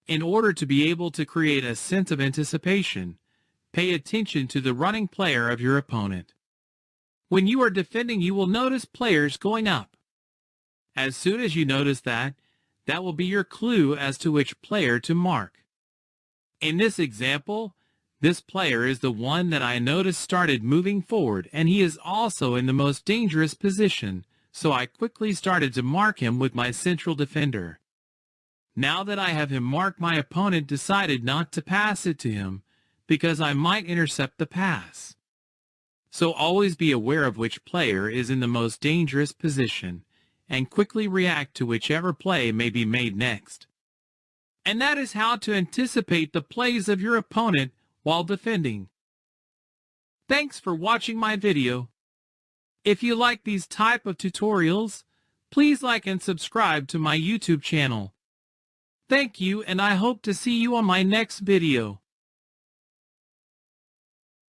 In order to be able to create a sense of anticipation, pay attention to the running player of your opponent. When you are defending, you will notice players going up. As soon as you notice that will be your clue as to which player to mark. In this example, this player is the one that I noticed started moving forward, and he is also in the most dangerous position, so I quickly started to mark him with my central defender. Now that I have him marked, my opponent decided not to pass it to him, because I might intercept the pass. So always be aware of which player is in the most dangerous position, and quickly react to whichever play may be made next. And that is how to anticipate the plays of your opponent while defending. Thanks for watching my video. If you like these type of tutorials, please like and subscribe to my YouTube channel. Thank you, and I hope to see you on my next video.